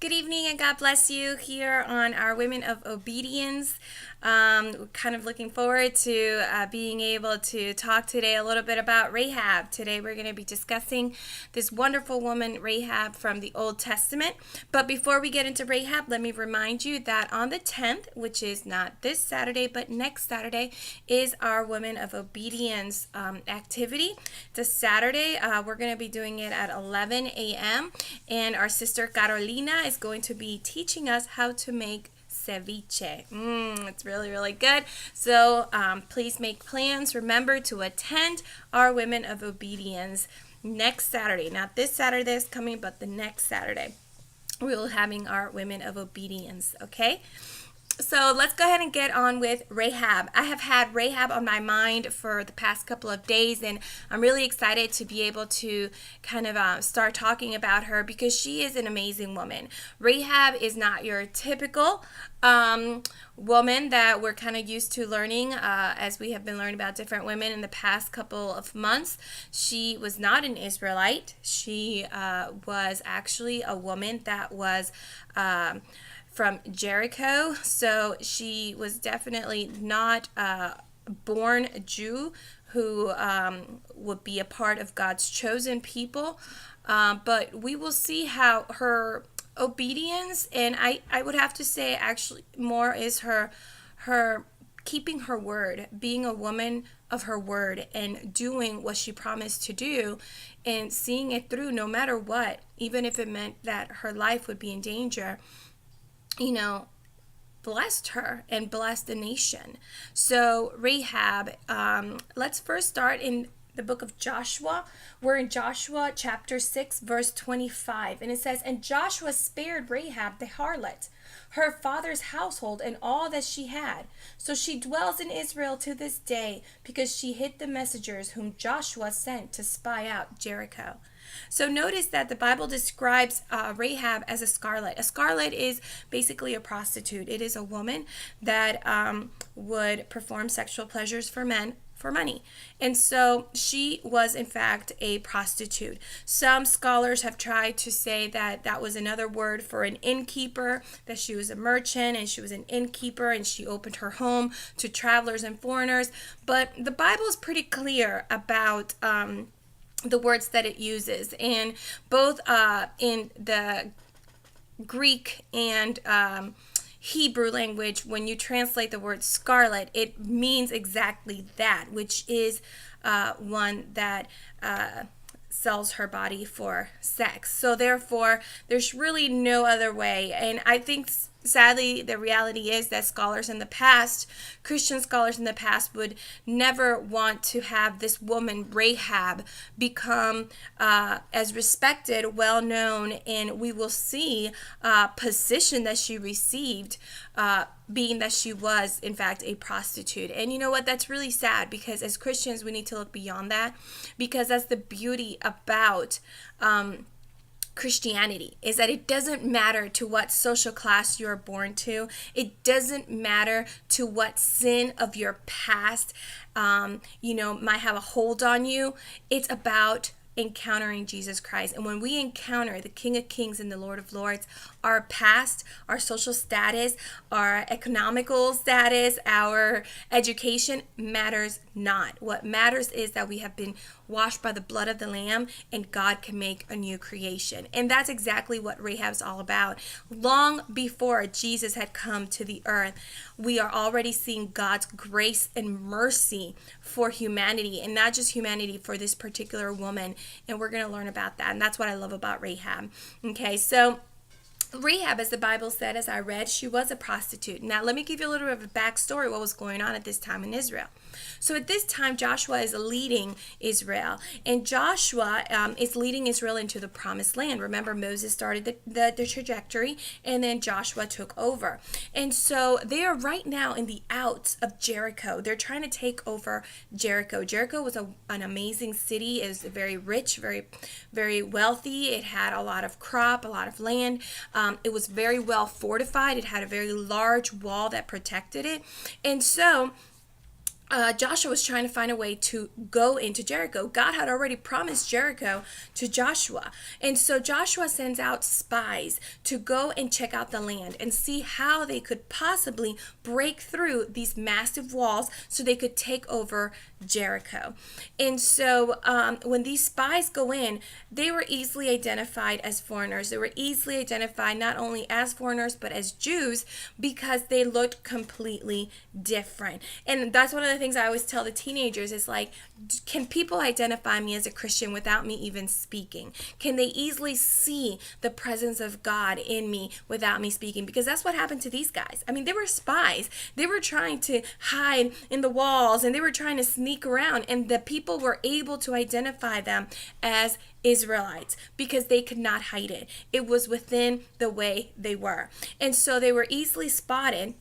Good evening and God bless you here on our Women of Obedience. Kind of looking forward to being able to talk today a little bit about Rahab. Today we're going to be discussing this wonderful woman, Rahab, from the Old Testament. But before we get into Rahab, let me remind you that on the 10th, which is not this Saturday, but next Saturday, is our Women of Obedience activity. It's a Saturday. We're going to be doing it at 11 a.m. And our sister Carolina is going to be teaching us how to make ceviche. It's really, really good. So please make plans. Remember to attend our Women of Obedience next Saturday. Not this Saturday that's coming, but the next Saturday. We will having our Women of Obedience, okay? So let's go ahead and get on with Rahab. I have had Rahab on my mind for the past couple of days, and I'm really excited to be able to kind of start talking about her because she is an amazing woman. Rahab is not your typical woman that we're kind of used to learning as we have been learning about different women in the past couple of months. She was not an Israelite. She was actually a woman that was from Jericho, so she was definitely not a born Jew who would be a part of God's chosen people, but we will see how her obedience, and I would have to say actually more is her keeping her word, being a woman of her word and doing what she promised to do and seeing it through no matter what, even if it meant that her life would be in danger, blessed her and blessed the nation. So Rahab, let's first start in the book of Joshua. We're in Joshua chapter 6, verse 25. And it says, "And Joshua spared Rahab the harlot, her father's household, and all that she had. So she dwells in Israel to this day, because she hid the messengers whom Joshua sent to spy out Jericho." So notice that the Bible describes Rahab as a scarlet. A scarlet is basically a prostitute. It is a woman that would perform sexual pleasures for men for money. And so she was in fact a prostitute. Some scholars have tried to say that that was another word for an innkeeper, that she was a merchant and she was an innkeeper and she opened her home to travelers and foreigners. But the Bible is pretty clear about the words that it uses, and both in the Greek and Hebrew language, when you translate the word scarlet, it means exactly that, which is one that sells her body for sex. So therefore, there's really no other way. And I think sadly, the reality is that scholars in the past, Christian scholars in the past, would never want to have this woman, Rahab, become as respected, well known, and we will see position that she received, being that she was, in fact, a prostitute. And you know what? That's really sad, because as Christians, we need to look beyond that, because that's the beauty about Christianity, is that it doesn't matter to what social class you're born to. It doesn't matter to what sin of your past might have a hold on you. It's about encountering Jesus Christ. And when we encounter the King of Kings and the Lord of Lords, our past, our social status, our economical status, our education matters not. What matters is that we have been washed by the blood of the Lamb, and God can make a new creation. And that's exactly what Rahab's all about. Long before Jesus had come to the earth, we are already seeing God's grace and mercy for humanity, and not just humanity, for this particular woman. And we're going to learn about that. And that's what I love about Rahab. Okay, so Rahab, as the Bible said, as I read, she was a prostitute. Now, let me give you a little bit of a backstory what was going on at this time in Israel. So at this time, Joshua is leading Israel, and Joshua is leading Israel into the promised land. Remember, Moses started the trajectory, and then Joshua took over. And so they are right now in the outs of Jericho. They're trying to take over Jericho. Jericho was an amazing city. It was very rich, very, very wealthy. It had a lot of crop, a lot of land. It was very well fortified. It had a very large wall that protected it. And so Joshua was trying to find a way to go into Jericho. God had already promised Jericho to Joshua. And so Joshua sends out spies to go and check out the land and see how they could possibly break through these massive walls so they could take over Jericho. And so when these spies go in, they were easily identified as foreigners. They were easily identified not only as foreigners but as Jews because they looked completely different. And that's one of the things I always tell the teenagers is like, can people identify me as a Christian without me even speaking? Can they easily see the presence of God in me without me speaking? Because that's what happened to these guys. I mean, they were spies. They were trying to hide in the walls and they were trying to sneak around, and the people were able to identify them as Israelites because they could not hide it. It was within the way they were. And so they were easily spotted.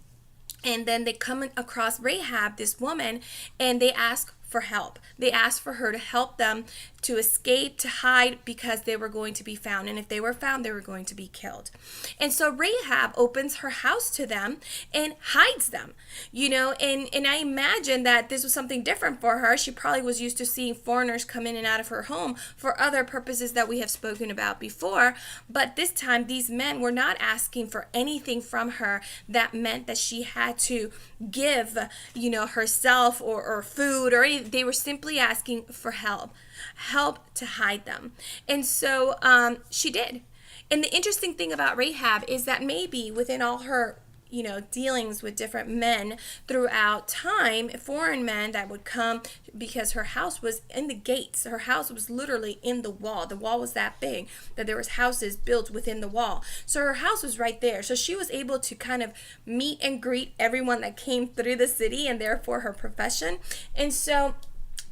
And then they come across Rahab, this woman, and they ask for help. They asked for her to help them to escape, to hide, because they were going to be found. And if they were found, they were going to be killed. And so Rahab opens her house to them and hides them, and I imagine that this was something different for her. She probably was used to seeing foreigners come in and out of her home for other purposes that we have spoken about before. But this time, these men were not asking for anything from her that meant that she had to give, herself or food or anything. They were simply asking for help to hide them. And so she did. And the interesting thing about Rahab is that maybe within all her dealings with different men throughout time, foreign men that would come, because her house was in the gates. Her house was literally in the wall. The wall was that big that there was houses built within the wall. So her house was right there. So she was able to kind of meet and greet everyone that came through the city, and therefore her profession. And so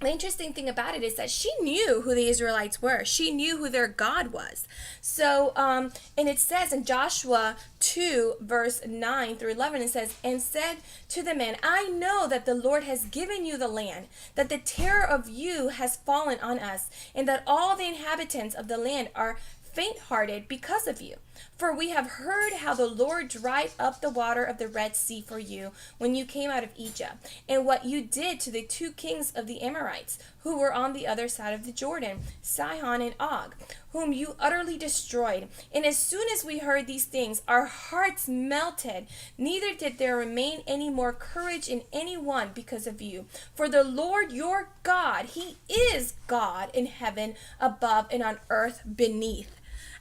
the interesting thing about it is that she knew who the Israelites were. She knew who their God was. So, and it says in Joshua 2, verse 9 through 11, it says, "And said to the men, I know that the Lord has given you the land, that the terror of you has fallen on us, and that all the inhabitants of the land are faint-hearted because of you. For we have heard how the Lord dried up the water of the Red Sea for you when you came out of Egypt, and what you did to the two kings of the Amorites, who were on the other side of the Jordan, Sihon and Og, whom you utterly destroyed. And as soon as we heard these things, our hearts melted, neither did there remain any more courage in any one because of you. For the Lord your God, he is God in heaven above and on earth beneath."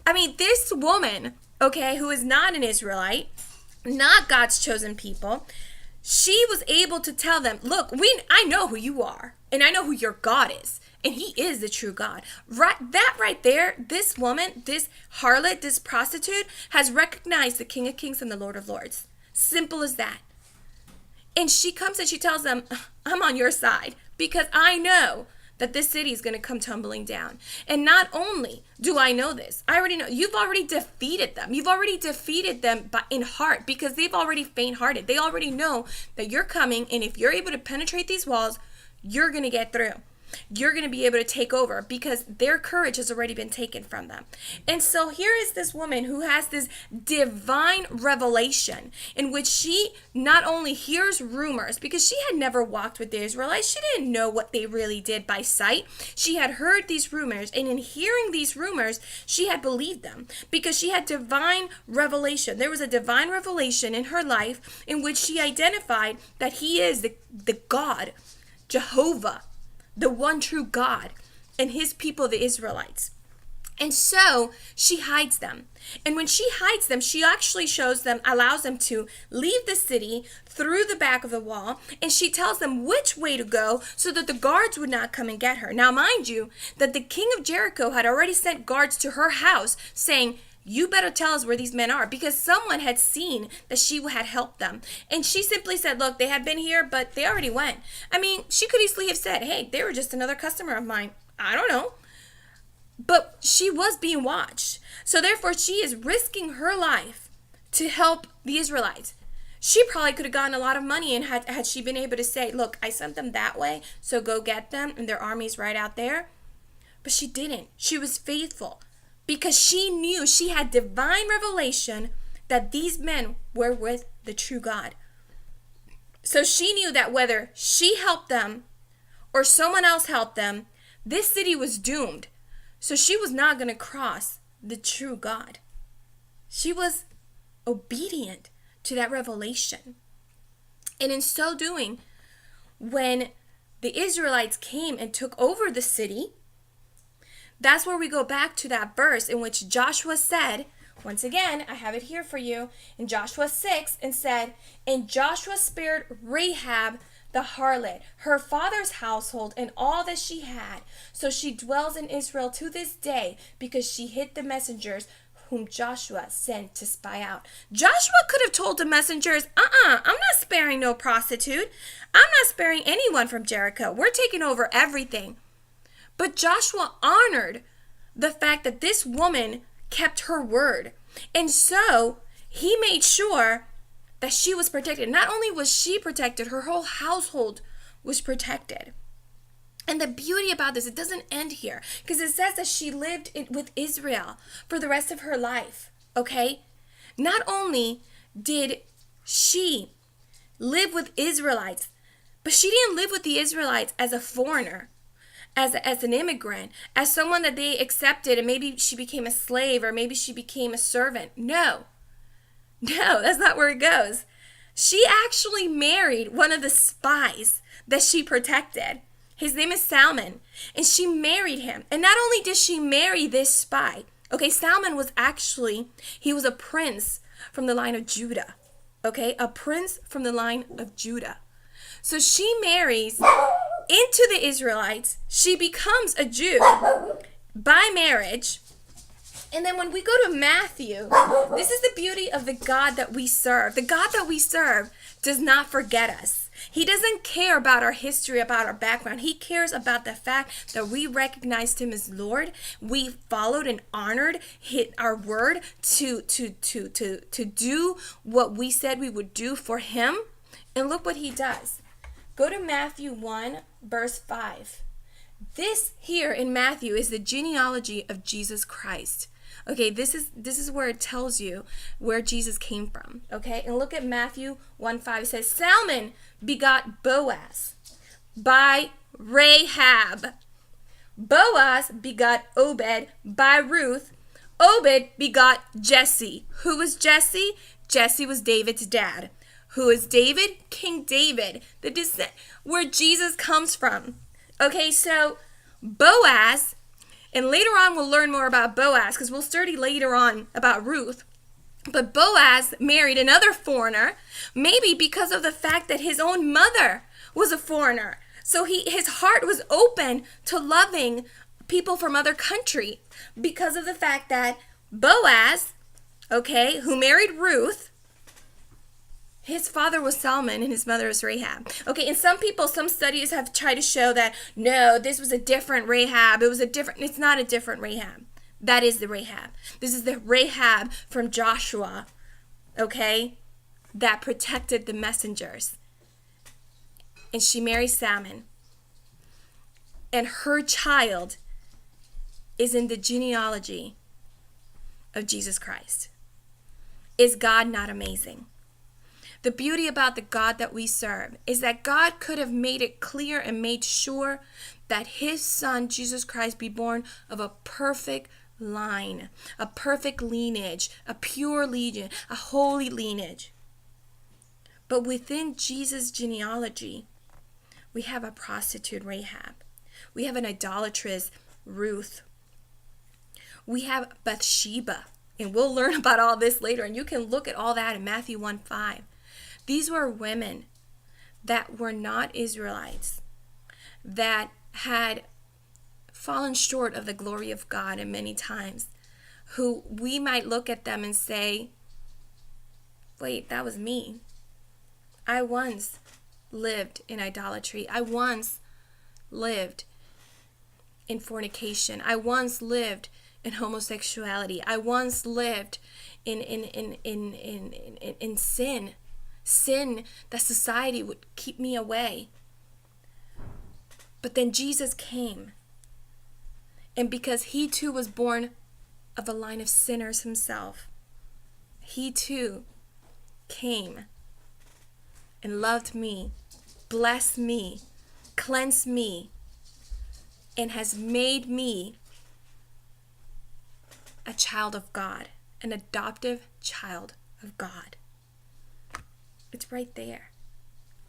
I mean, this woman, who is not an Israelite, not God's chosen people, she was able to tell them, look, I know who you are, and I know who your God is, and he is the true God. Right there, this woman, this harlot, this prostitute, has recognized the King of Kings and the Lord of Lords. Simple as that. And she comes and she tells them, I'm on your side, because I know that this city is going to come tumbling down. And not only do I know this, I already know, you've already defeated them. You've already defeated them in heart, because they've already faint-hearted. They already know that you're coming, and if you're able to penetrate these walls, you're going to get through. You're going to be able to take over, because their courage has already been taken from them. And so here is this woman who has this divine revelation in which she not only hears rumors, because she had never walked with the Israelites. She didn't know what they really did by sight. She had heard these rumors, and in hearing these rumors, she had believed them because she had divine revelation. There was a divine revelation in her life in which she identified that he is the God, Jehovah, the one true God, and his people, the Israelites. And so she hides them. And when she hides them, she actually allows them to leave the city through the back of the wall, and she tells them which way to go so that the guards would not come and get her. Now, mind you, that the king of Jericho had already sent guards to her house saying, you better tell us where these men are, because someone had seen that she had helped them. And she simply said, look, they had been here, but they already went. I mean, she could easily have said, hey, they were just another customer of mine. I don't know. But she was being watched. So therefore, she is risking her life to help the Israelites. She probably could have gotten a lot of money, and had she been able to say, look, I sent them that way, so go get them, and their army's right out there. But she didn't. She was faithful, because she knew, she had divine revelation that these men were with the true God. So she knew that whether she helped them or someone else helped them, this city was doomed. So she was not going to cross the true God. She was obedient to that revelation. And in so doing, when the Israelites came and took over the city, that's where we go back to that verse in which Joshua said, once again, I have it here for you, in Joshua 6, and said, "And Joshua spared Rahab the harlot, her father's household, and all that she had. So she dwells in Israel to this day, because she hid the messengers whom Joshua sent to spy out." Joshua could have told the messengers, I'm not sparing no prostitute. I'm not sparing anyone from Jericho. We're taking over everything. But Joshua honored the fact that this woman kept her word. And so he made sure that she was protected. Not only was she protected, her whole household was protected. And the beauty about this, it doesn't end here, because it says that she lived with Israel for the rest of her life, okay? Not only did she live with Israelites, but she didn't live with the Israelites as a foreigner, as an immigrant, as someone that they accepted, and maybe she became a slave, or maybe she became a servant. No, that's not where it goes. She actually married one of the spies that she protected. His name is Salmon, and she married him. And not only did she marry this spy, okay, Salmon was he was a prince from the line of Judah, okay, a prince from the line of Judah. So she marries into the Israelites. She becomes a Jew by marriage. And then when we go to Matthew, this is the beauty of the God that we serve. The God that we serve does not forget us. He doesn't care about our history, about our background. He cares about the fact that we recognized him as Lord. We followed and honored our word to do what we said we would do for him. And look what he does. Go to Matthew 1, verse 5. This here in Matthew is the genealogy of Jesus Christ. Okay, this is where it tells you where Jesus came from. Okay, and look at Matthew 1:5. It says, Salmon begot Boaz by Rahab. Boaz begot Obed by Ruth. Obed begot Jesse. Who was Jesse? Jesse was David's dad. Who is David? King David, the descent where Jesus comes from. Okay, so Boaz, and later on we'll learn more about Boaz because we'll study later on about Ruth. But Boaz married another foreigner, maybe because of the fact that his own mother was a foreigner. So his heart was open to loving people from other country because of the fact that Boaz, okay, who married Ruth, his father was Salmon and his mother was Rahab. Okay, and some studies have tried to show that, no, this was a different Rahab. It's not a different Rahab. That is the Rahab. This is the Rahab from Joshua, okay, that protected the messengers. And she marries Salmon. And her child is in the genealogy of Jesus Christ. Is God not amazing? The beauty about the God that we serve is that God could have made it clear and made sure that his son, Jesus Christ, be born of a perfect line, a perfect lineage, a pure lineage, a holy lineage. But within Jesus' genealogy, we have a prostitute Rahab. We have an idolatrous Ruth. We have Bathsheba. And we'll learn about all this later. And you can look at all that in Matthew 1:5. These were women that were not Israelites, that had fallen short of the glory of God in many times, who we might look at them and say, wait, that was me. I once lived in idolatry. I once lived in fornication. I once lived in homosexuality. I once lived in sin that society would keep me away. But then Jesus came. And because he too was born of a line of sinners himself, he too came and loved me, blessed me, cleansed me, and has made me a child of God, an adoptive child of God. It's right there.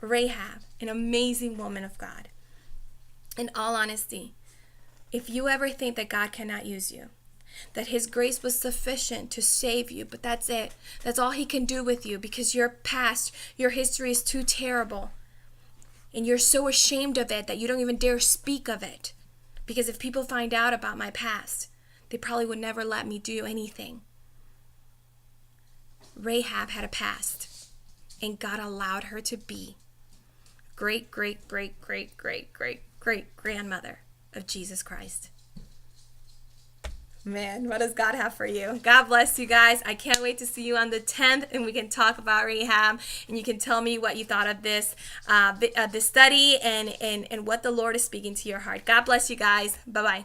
Rahab, an amazing woman of God. In all honesty, if you ever think that God cannot use you, that his grace was sufficient to save you, but that's it. That's all he can do with you because your past, your history is too terrible. And you're so ashamed of it that you don't even dare speak of it. Because if people find out about my past, they probably would never let me do anything. Rahab had a past, and God allowed her to be great, great, great, great, great, great, great grandmother of Jesus Christ. Man, what does God have for you? God bless you guys. I can't wait to see you on the 10th, and we can talk about Rahab, and you can tell me what you thought of this study and what the Lord is speaking to your heart. God bless you guys. Bye-bye.